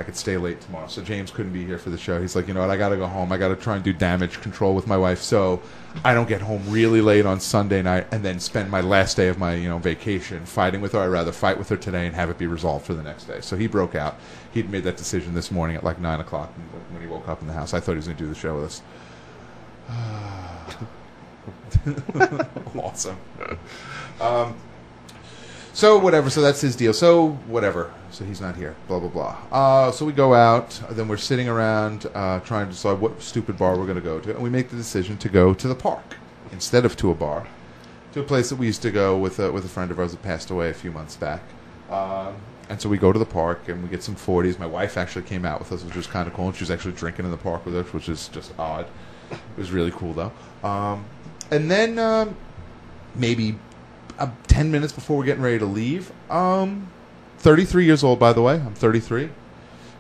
I could stay late tomorrow. So James couldn't be here for the show. He's like, you know what, I got to go home. I got to try and do damage control with my wife so I don't get home really late on Sunday night and then spend my last day of my vacation fighting with her. I'd rather fight with her today and have it be resolved for the next day. So he broke out. He'd made that decision this morning at like 9 o'clock when he woke up in the house. I thought he was going to do the show with us. Awesome. So whatever. So that's his deal. So whatever. So he's not here. Blah blah blah. So we go out. Then we're sitting around trying to decide what stupid bar we're going to go to, and we make the decision to go to the park instead of to a bar, to a place that we used to go with a friend of ours that passed away a few months back. And so we go to the park and we get some 40s. My wife actually came out with us, which was kind of cool. And she was actually drinking in the park with us, which is just odd. It was really cool though. And then maybe 10 minutes before we're getting ready to leave. 33 years old, by the way. I'm 33.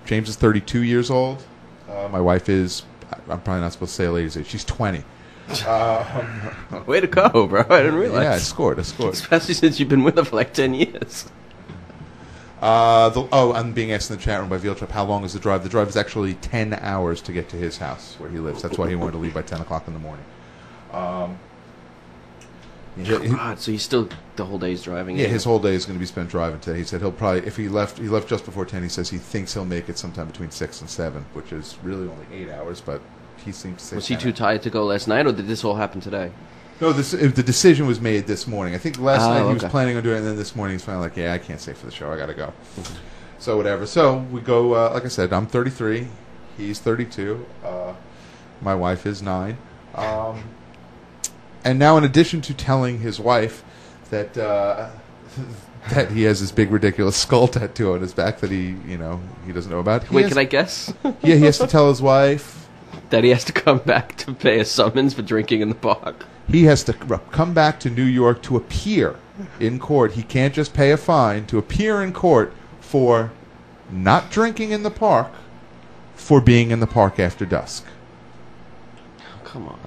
James is 32 years old. My wife is, I'm probably not supposed to say a lady's age. She's 20. Way to go, bro. I didn't realize. Yeah, I scored. Especially since you've been with her for like 10 years. I'm being asked in the chat room by Veal Trip, how long is the drive? The drive is actually 10 hours to get to his house where he lives. That's why he wanted to leave by 10 o'clock in the morning. God, so he's still the whole day's driving? Yeah, his whole day is going to be spent driving today. He said he'll probably, if he left just before 10, he says he thinks he'll make it sometime between 6 and 7, which is really only 8 hours, but he seems to say... Was he too tired to go last night, or did this all happen today? No, the decision was made this morning. I think last night he was planning on doing it, and then this morning he's finally like, yeah, I can't stay for the show. I got to go. So whatever. So we go, like I said, I'm 33. He's 32. My wife is 9. And now in addition to telling his wife that that he has this big ridiculous skull tattoo on his back that he doesn't know about. Wait, can I guess? Yeah, he has to tell his wife that he has to come back to pay a summons for drinking in the park. He has to come back to New York to appear in court. He can't just pay a fine to appear in court for not drinking in the park, for being in the park after dusk. Oh, come on.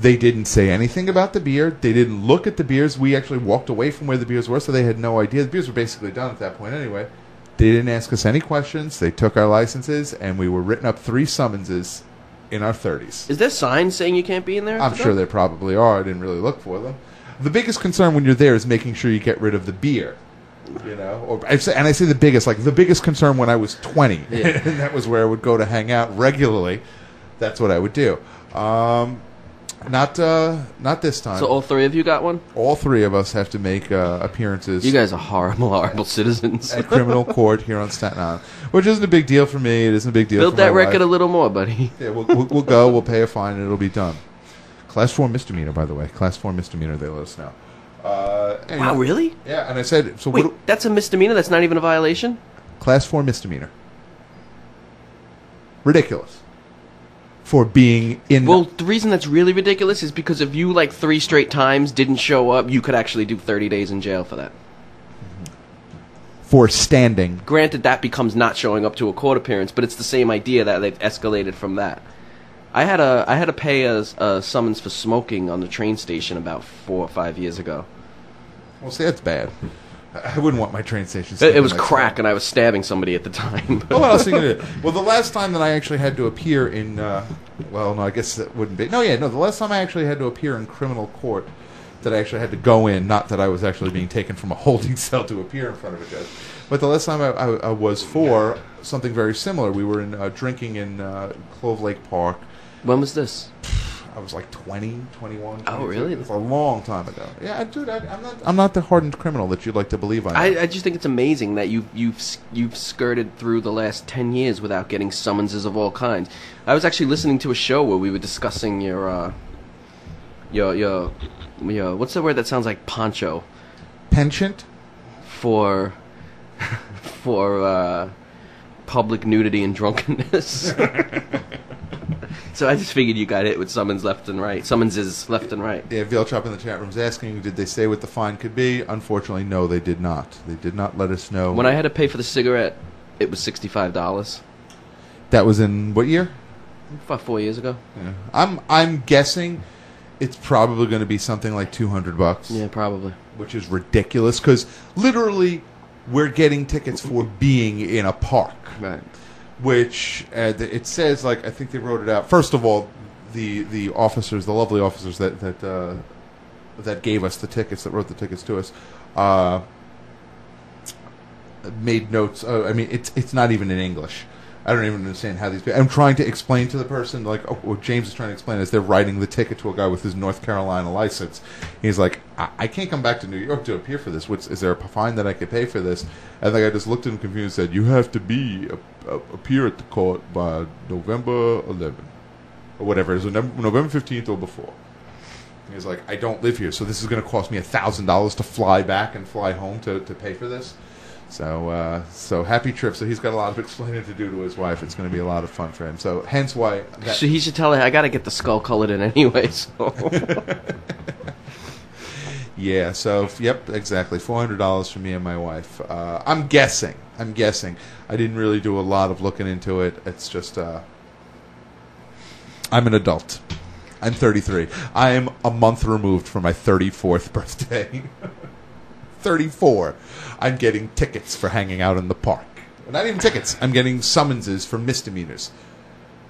They didn't say anything about the beer. They didn't look at the beers. We actually walked away from where the beers were, so they had no idea. The beers were basically done at that point anyway. They didn't ask us any questions. They took our licenses, and we were written up 3 summonses in our 30s. Is there signs saying you can't be in there? I'm sure there probably are. I didn't really look for them. The biggest concern when you're there is making sure you get rid of the beer. And I say the biggest, like the biggest concern when I was 20, yeah. And that was where I would go to hang out regularly. That's what I would do. Not this time. So all 3 of you got one? All 3 of us have to make appearances. You guys are horrible citizens. At criminal court here on Staten Island, which isn't a big deal for me. It isn't a big deal. Build for that my record wife. a little more, buddy. Yeah, we'll go. We'll pay a fine, and it'll be done. Class 4 misdemeanor, by the way. Class 4 misdemeanor. They let us know. Anyway, wow, really? Yeah, and I said, so wait, that's a misdemeanor? That's not even a violation? Class 4 misdemeanor. Ridiculous. For being in... Well, the reason that's really ridiculous is because if you, 3 straight times didn't show up, you could actually do 30 days in jail for that. For standing. Granted, that becomes not showing up to a court appearance, but it's the same idea that they've escalated from that. I had to pay a summons for smoking on the train station about 4 or 5 years ago. Well, see, that's bad. I wouldn't want my train station. It was crack, and I was stabbing somebody at the time. Oh, what else are you going to do? Well, the last time that I actually had to appear in... well, no, I guess that wouldn't be... The last time I actually had to appear in criminal court, that I actually had to go in, not that I was actually being taken from a holding cell to appear in front of a judge, but the last time I was for something very similar. We were in drinking in Clove Lake Park. When was this? I was like 20, 21. 22. Oh, really? It was a long time ago. Yeah, dude, I'm not the hardened criminal that you'd like to believe I am. I just think it's amazing that you've skirted through the last 10 years without getting summonses of all kinds. I was actually listening to a show where we were discussing your what's the word that sounds like poncho? Penchant? For public nudity and drunkenness. So I just figured you got hit with summonses left and right. Yeah, Vealchop in the chat room is asking, did they say what the fine could be? Unfortunately, no, they did not. They did not let us know. When I had to pay for the cigarette, it was $65. That was in what year? About 4 years ago. Yeah. I'm guessing it's probably going to be something like $200. Yeah, probably. Which is ridiculous, because literally we're getting tickets for being in a park. Right. Which it says, like, I think they wrote it out. First of all, the officers, the lovely officers that gave us the tickets, that wrote the tickets to us, made notes. I mean, it's not even in English. I don't even understand how these people... I'm trying to explain to the person, like, what James is trying to explain is they're writing the ticket to a guy with his North Carolina license. He's like, I can't come back to New York to appear for this. Is there a fine that I could pay for this? And the guy just looked at him confused and said, you have to appear at the court by November 11th. Or whatever. It was November 15th or before. He's like, I don't live here, so this is going to cost me $1,000 to fly back and fly home to pay for this. So happy trip. So he's got a lot of explaining to do to his wife. It's going to be a lot of fun for him. So hence why... So he should tell her, I got to get the skull colored in anyway, so... Yeah, so, yep, exactly. $400 for me and my wife. I'm guessing. I didn't really do a lot of looking into it. It's just... I'm an adult. I'm 33. I am a month removed from my 34th birthday. 34. I'm getting tickets for hanging out in the park. Not even tickets. I'm getting summonses for misdemeanors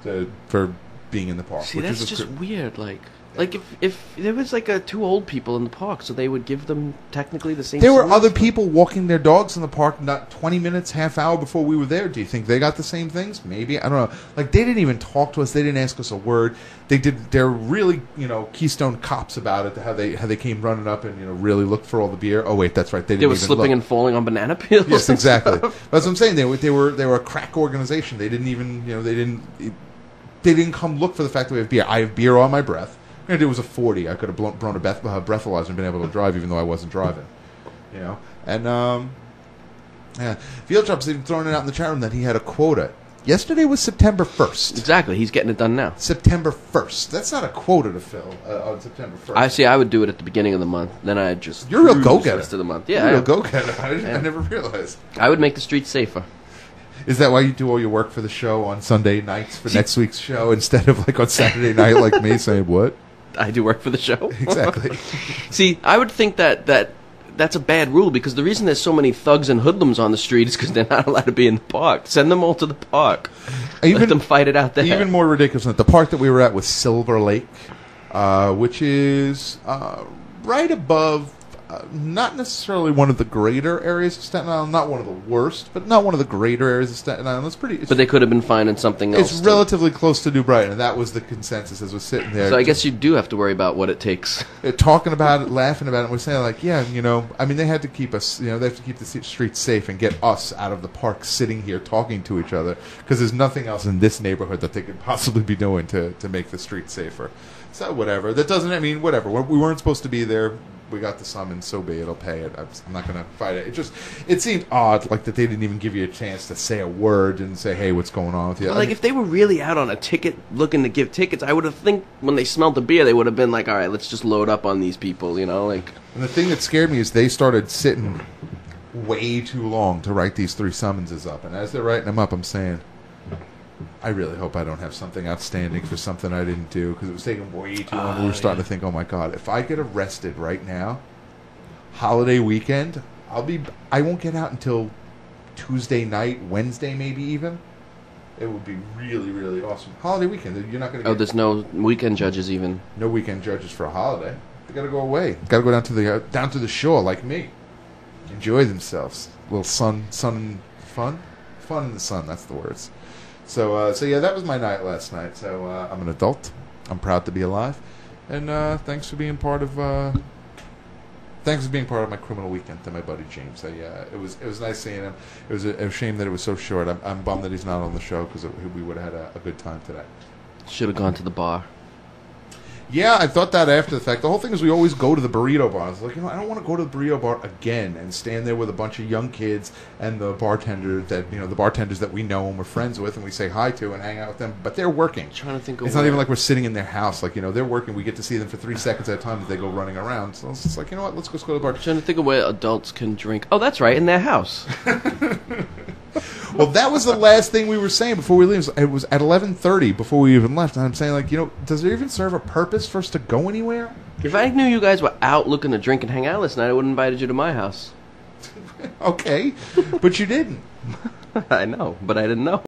for being in the park. See, that's just weird. Like if there was like two old people in the park, so they would give them technically the same. There were other people walking their dogs in the park not 20 minutes, half hour before we were there. Do you think they got the same things? Maybe. I don't know. Like, they didn't even talk to us. They didn't ask us a word. They're really, Keystone cops about it. How they came running up and really looked for all the beer. Oh wait, that's right. They were slipping and falling on banana peels. Yes, exactly. That's what I'm saying. They were a crack organization. They didn't even they didn't come look for the fact that we have beer. I have beer on my breath. It was a 40. I could have blown a breathalyzer and been able to drive even though I wasn't driving. And yeah, Field Drop's even throwing it out in the chat room that he had a quota. Yesterday was September 1st. Exactly. He's getting it done now. September 1st. That's not a quota to fill on September 1st. I would do it at the beginning of the month. Then I'd just... You're a real go-getter. The rest of the month. Yeah. You're a real go-getter. I never realized. I would make the streets safer. Is that why you do all your work for the show on Sunday nights for next week's show instead of like on Saturday night like me saying what? I do work for the show. Exactly. See, I would think that's a bad rule because the reason there's so many thugs and hoodlums on the street is because they're not allowed to be in the park. Send them all to the park. Let them fight it out there. Even more ridiculous than that, the park that we were at was Silver Lake, which is right above, not necessarily one of the greater areas of Staten Island, not one of the worst, but not one of the greater areas of Staten Island. But they could have been finding something else. It's relatively close to New Brighton, and that was the consensus as we're sitting there. So I guess you do have to worry about what it takes. Talking about it, laughing about it, we're saying like, yeah, I mean, they had to keep us, they have to keep the streets safe and get us out of the park sitting here talking to each other because there's nothing else in this neighborhood that they could possibly be doing to make the streets safer. So whatever. That doesn't, whatever. We weren't supposed to be there. We got the summons, so be it. I'll pay it. I'm not going to fight it. It seemed odd, like that they didn't even give you a chance to say a word and say, "Hey, what's going on with you?" Well, if they were really out on a ticket, looking to give tickets, I would have think when they smelled the beer, they would have been like, "All right, let's just load up on these people," And the thing that scared me is they started sitting way too long to write these 3 summonses up, and as they're writing them up, I'm saying, I really hope I don't have something outstanding for something I didn't do because it was taking way too long. We were starting to think, oh my God, if I get arrested right now, holiday weekend, I won't get out until Tuesday night, Wednesday maybe even. It would be really, really awesome. Holiday weekend, you're not going to. There's no weekend judges even. No weekend judges for a holiday. They got to go away. Got to go down to the shore like me. Enjoy themselves. A little sun and fun in the sun. That's the words. So yeah, that was my night last night. So I'm an adult. I'm proud to be alive, and thanks for being part of my criminal weekend to my buddy James. It was nice seeing him. It was a shame that it was so short. I'm bummed that he's not on the show because we would have had a good time today. Should have gone to the bar. Yeah, I thought that after the fact. The whole thing is we always go to the burrito bar. I was like, I don't want to go to the burrito bar again and stand there with a bunch of young kids and the bartender the bartenders that we know and we're friends with and we say hi to and hang out with them. But they're working. I'm trying to think. It's not even like we're sitting in their house. Like they're working. We get to see them for 3 seconds at a time as they go running around. So it's just like, what? Let's go to the bar. I'm trying to think of where adults can drink. Oh, that's right, in their house. Well, that was the last thing we were saying before we leave. It was at 11:30 before we even left. And I'm saying, does it even serve a purpose for us to go anywhere? If I knew you guys were out looking to drink and hang out last night, I would have invited you to my house. Okay, but you didn't. I know, but I didn't know.